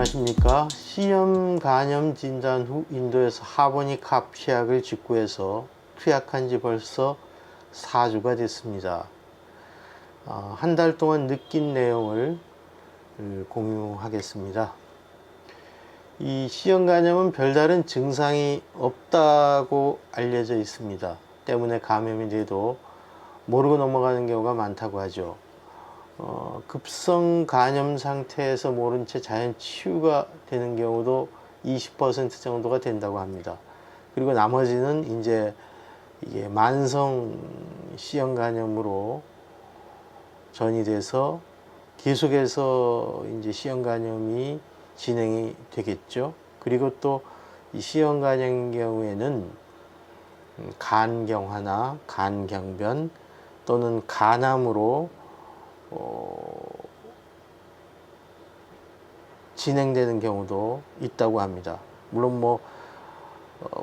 안녕하십니까. C염 간염 진단 후 인도에서 하버니 카피약을 직구해서 투약한 지 벌써 4주가 됐습니다. 한 달 동안 느낀 내용을 공유하겠습니다. 이 C염 간염은 별다른 증상이 없다고 알려져 있습니다. 때문에 감염이 돼도 모르고 넘어가는 경우가 많다고 하죠. 급성 간염 상태에서 모른 채 자연 치유가 되는 경우도 20% 정도가 된다고 합니다. 그리고 나머지는 이제 이게 만성 C형 간염으로 전이 돼서 계속해서 이제 C형 간염이 진행이 되겠죠. 그리고 또 이 C형 간염 경우에는 간경화나 간경변 또는 간암으로 진행되는 경우도 있다고 합니다. 물론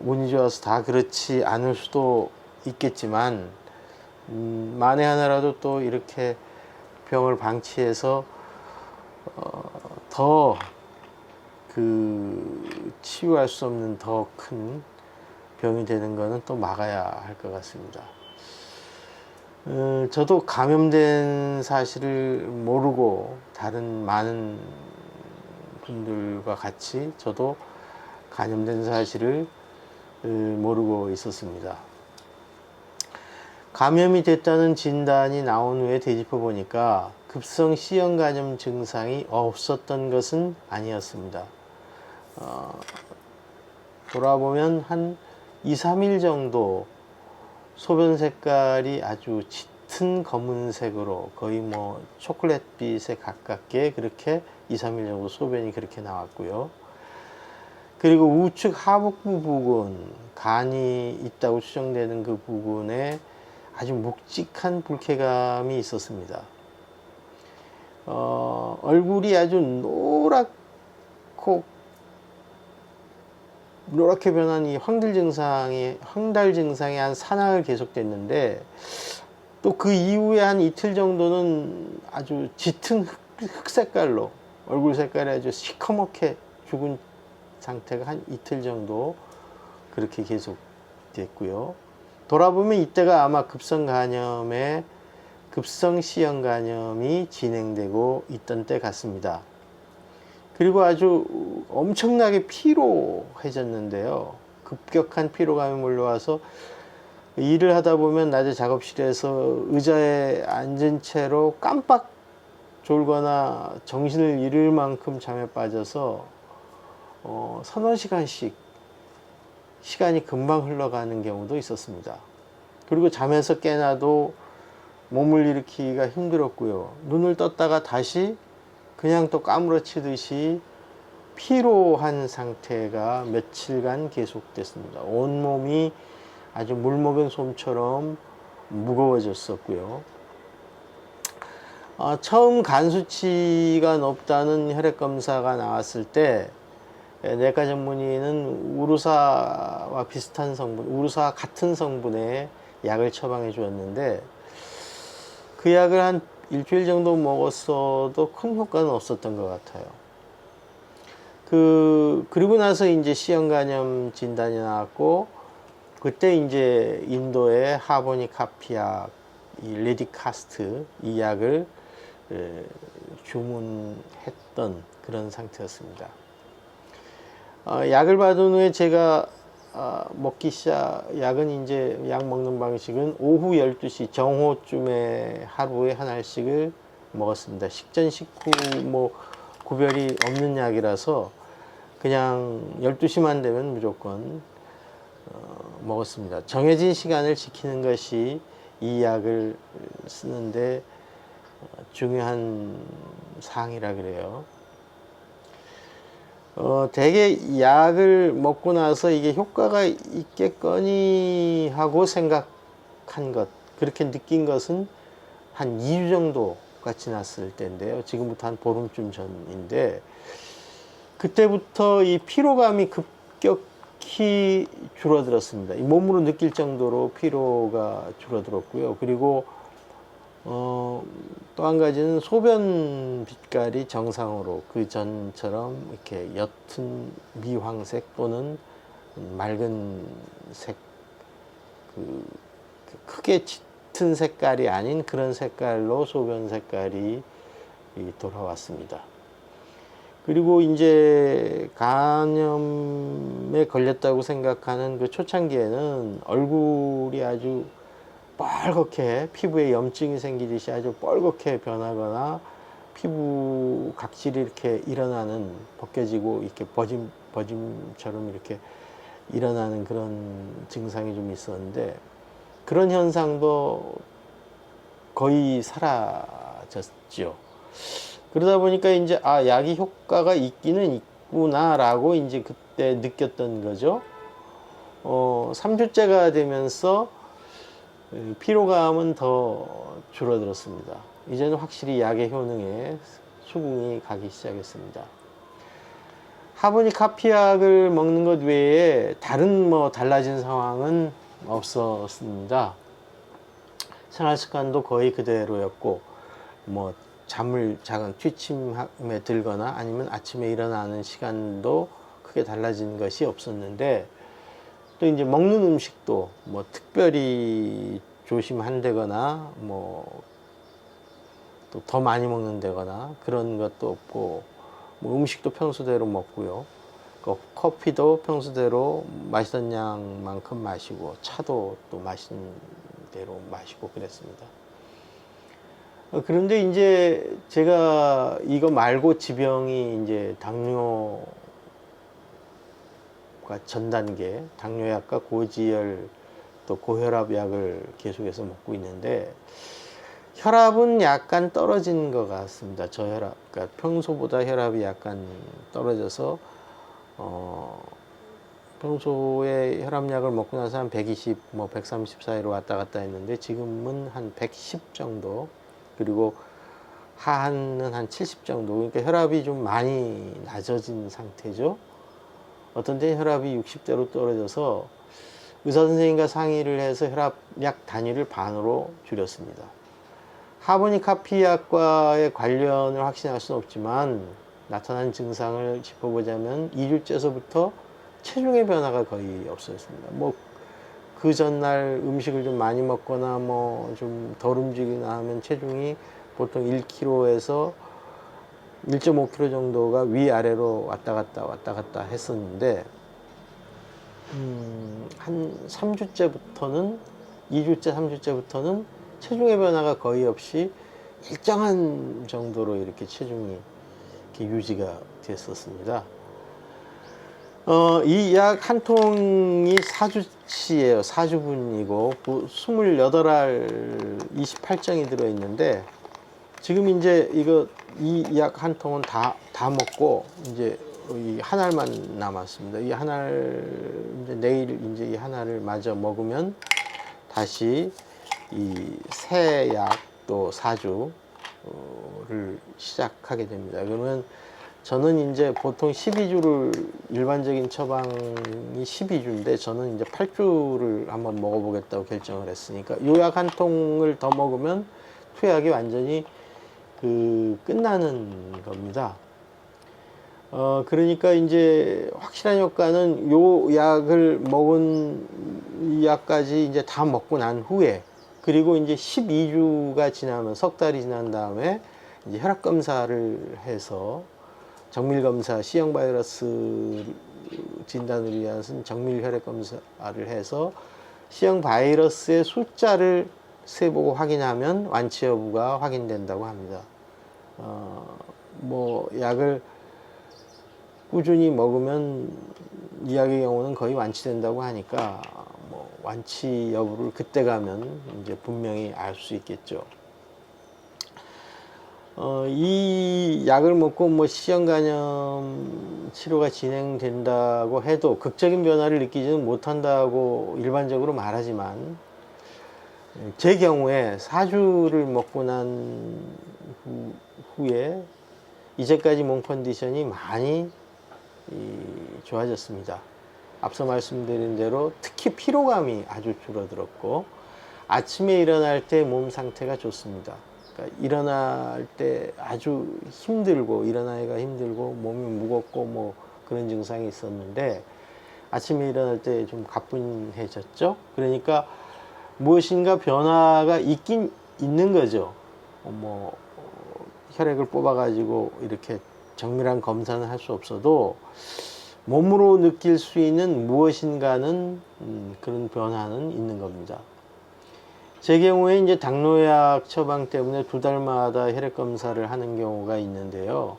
운이 좋아서 다 그렇지 않을 수도 있겠지만 만에 하나라도 또 이렇게 병을 방치해서 더 치유할 수 없는 더 큰 병이 되는 것은 또 막아야 할 것 같습니다. 저도 감염된 사실을 모르고 다른 많은 분들과 같이 저도 감염된 사실을 모르고 있었습니다. 감염이 됐다는 진단이 나온 후에 되짚어 보니까 급성 C형 간염 증상이 없었던 것은 아니었습니다. 돌아보면 한 2, 3일 정도 소변 색깔이 아주 짙은 검은색으로 거의 초콜릿빛에 가깝게 그렇게 2, 3일 정도 소변이 그렇게 나왔고요. 그리고 우측 하복부 부근, 간이 있다고 추정되는 그 부분에 아주 묵직한 불쾌감이 있었습니다. 얼굴이 아주 노랗게 변한 이 황달 증상이 한 사나흘 계속됐는데 또 그 이후에 한 이틀 정도는 아주 짙은 흑 색깔로 얼굴 색깔이 아주 시커멓게 죽은 상태가 한 이틀 정도 그렇게 계속됐고요. 돌아보면 이때가 아마 급성 C형 간염이 진행되고 있던 때 같습니다. 그리고 아주 엄청나게 피로해졌는데요. 급격한 피로감이 몰려와서 일을 하다 보면 낮에 작업실에서 의자에 앉은 채로 깜빡 졸거나 정신을 잃을 만큼 잠에 빠져서 서너 시간씩 시간이 금방 흘러가는 경우도 있었습니다. 그리고 잠에서 깨나도 몸을 일으키기가 힘들었고요. 눈을 떴다가 다시 그냥 또 까무러치듯이 피로한 상태가 며칠간 계속됐습니다. 온몸이 아주 물먹은 솜처럼 무거워졌었고요. 처음 간 수치가 높다는 혈액 검사가 나왔을 때 내과 전문의는 우루사와 비슷한 성분, 우루사와 같은 성분의 약을 처방해 주었는데 그 약을 한 일주일 정도 먹었어도 큰 효과는 없었던 것 같아요. 그리고 나서 이제 C형 간염 진단이 나왔고, 그때 이제 인도의 하버니 카피약, 이 레디카스트 이 약을 주문했던 그런 상태였습니다. 약을 받은 후에 제가 약은 이제 약 먹는 방식은 오후 12시 정오쯤에 하루에 한 알씩을 먹었습니다. 식전 식후 구별이 없는 약이라서 그냥 12시만 되면 무조건 먹었습니다. 정해진 시간을 지키는 것이 이 약을 쓰는데 중요한 사항이라 그래요. 대개 약을 먹고 나서 이게 효과가 있겠거니 하고 생각한 것, 그렇게 느낀 것은 한 2주 정도가 지났을 때인데요. 지금부터 한 보름쯤 전인데, 그때부터 이 피로감이 급격히 줄어들었습니다. 이 몸으로 느낄 정도로 피로가 줄어들었고요. 그리고 또 한 가지는 소변 빛깔이 정상으로 그 전처럼 이렇게 옅은 미황색 또는 맑은 색, 그 크게 짙은 색깔이 아닌 그런 색깔로 소변 색깔이 돌아왔습니다. 그리고 이제 간염에 걸렸다고 생각하는 그 초창기에는 얼굴이 아주 뻘겋게, 피부에 염증이 생기듯이 아주 뻘겋게 변하거나 피부 각질이 이렇게 일어나는, 벗겨지고 이렇게 버짐처럼 이렇게 일어나는 그런 증상이 좀 있었는데, 그런 현상도 거의 사라졌죠. 그러다 보니까 이제 약이 효과가 있기는 있구나라고 이제 그때 느꼈던 거죠. 3주째가 되면서 피로감은 더 줄어들었습니다. 이제는 확실히 약의 효능에 수긍이 가기 시작했습니다. 하버니 카피약을 먹는 것 외에 다른 달라진 상황은 없었습니다. 생활 습관도 거의 그대로였고, 잠을 작은 취침에 들거나 아니면 아침에 일어나는 시간도 크게 달라진 것이 없었는데, 또 이제 먹는 음식도 특별히 조심한다거나 또 더 많이 먹는다거나 그런 것도 없고, 음식도 평소대로 먹고요. 커피도 평소대로 마시던 양만큼 마시고, 차도 또 마시는 대로 마시고 그랬습니다. 그런데 이제 제가 이거 말고 지병이 이제 당뇨가 전 단계, 당뇨약과 고지혈 또 고혈압 약을 계속해서 먹고 있는데, 혈압은 약간 떨어진 것 같습니다. 저혈압, 그러니까 평소보다 혈압이 약간 떨어져서 평소에 혈압약을 먹고 나서 한 120, 130 사이로 왔다 갔다 했는데 지금은 한 110 정도, 그리고 하한은 한 70 정도. 그러니까 혈압이 좀 많이 낮아진 상태죠. 어떤 때는 혈압이 60대로 떨어져서 의사 선생님과 상의를 해서 혈압약 단위를 반으로 줄였습니다. 하버니 카피약과의 관련을 확신할 수는 없지만 나타난 증상을 짚어보자면 2주째서부터 체중의 변화가 거의 없었습니다. 그 전날 음식을 좀 많이 먹거나 좀 덜 움직이나 하면 체중이 보통 1kg에서 1.5kg 정도가 위아래로 왔다 갔다 했었는데, 한 3주째부터는, 2주째, 3주째부터는 체중의 변화가 거의 없이 일정한 정도로 이렇게 체중이 이렇게 유지가 됐었습니다. 이 약 한 통이 4주치예요. 4주분이고 28알 28정이 들어있는데, 지금 이제 이 약 한 통은 다 먹고 이제 이 한 알만 남았습니다. 이 한 알, 이제 내일 이제 이 한 알을 마저 먹으면 다시 이 새 약 또 4주를 시작하게 됩니다. 그러면 저는 이제 보통 12주를, 일반적인 처방이 12주인데 저는 이제 8주를 한번 먹어보겠다고 결정을 했으니까 요 약 한 통을 더 먹으면 투약이 완전히 끝나는 겁니다. 그러니까 이제 확실한 효과는 요 약을 먹은 이 약까지 이제 다 먹고 난 후에, 그리고 이제 12주가 지나면, 석 달이 지난 다음에 이제 혈압 검사를 해서 정밀 검사, C형 바이러스 진단을 위한 정밀 혈액 검사를 해서 C형 바이러스의 숫자를 세보고 확인하면 완치 여부가 확인된다고 합니다. 약을 꾸준히 먹으면 이 약의 경우는 거의 완치된다고 하니까 완치 여부를 그때 가면 이제 분명히 알 수 있겠죠. 이 약을 먹고 C형 간염 치료가 진행된다고 해도 극적인 변화를 느끼지는 못한다고 일반적으로 말하지만, 제 경우에 4주를 먹고 난 후에 이제까지 몸 컨디션이 많이 좋아졌습니다. 앞서 말씀드린 대로 특히 피로감이 아주 줄어들었고, 아침에 일어날 때 몸 상태가 좋습니다. 그러니까 일어날 때 아주 힘들고 일어나기가 힘들고 몸이 무겁고 뭐 그런 증상이 있었는데 아침에 일어날 때 좀 가뿐해졌죠. 그러니까 무엇인가 변화가 있긴 있는 거죠. 혈액을 뽑아 가지고 이렇게 정밀한 검사는 할 수 없어도 몸으로 느낄 수 있는 무엇인가는 그런 변화는 있는 겁니다. 제 경우에 이제 당뇨약 처방 때문에 2달마다 혈액 검사를 하는 경우가 있는데요.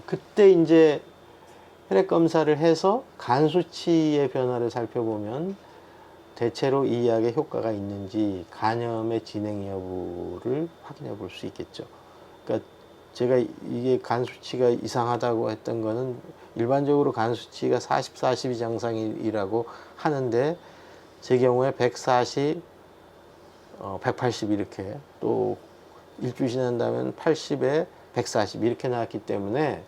그때 이제 혈액 검사를 해서 간 수치의 변화를 살펴보면 대체로 이 약의 효과가 있는지 간염의 진행 여부를 확인해 볼 수 있겠죠. 그러니까 제가 이게 간 수치가 이상하다고 했던 거는 일반적으로 간 수치가 40, 40이 정상이라고 하는데 제 경우에 140, 180 이렇게 또 일주 지난다면 80에 140 이렇게 나왔기 때문에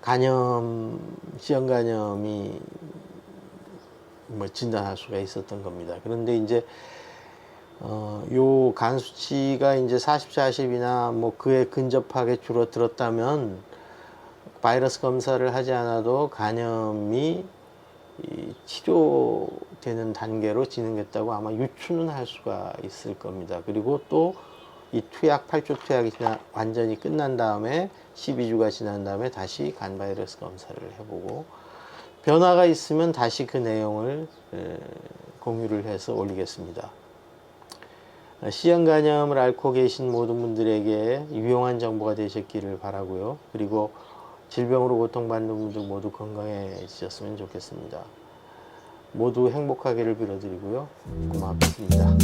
간염, C형간염이 진단할 수가 있었던 겁니다. 그런데 이제 요 간 수치가 이제 40, 40이나 뭐 그에 근접하게 줄어들었다면 바이러스 검사를 하지 않아도 간염이 치료되는 단계로 진행됐다고 아마 유추는 할 수가 있을 겁니다. 그리고 또 이 투약, 8주 투약이 완전히 끝난 다음에 12주가 지난 다음에 다시 간 바이러스 검사를 해보고 변화가 있으면 다시 그 내용을 공유를 해서 올리겠습니다. C형 간염을 앓고 계신 모든 분들에게 유용한 정보가 되셨기를 바라고요. 그리고 질병으로 고통받는 분들 모두 건강해지셨으면 좋겠습니다. 모두 행복하기를 빌어드리고요. 고맙습니다.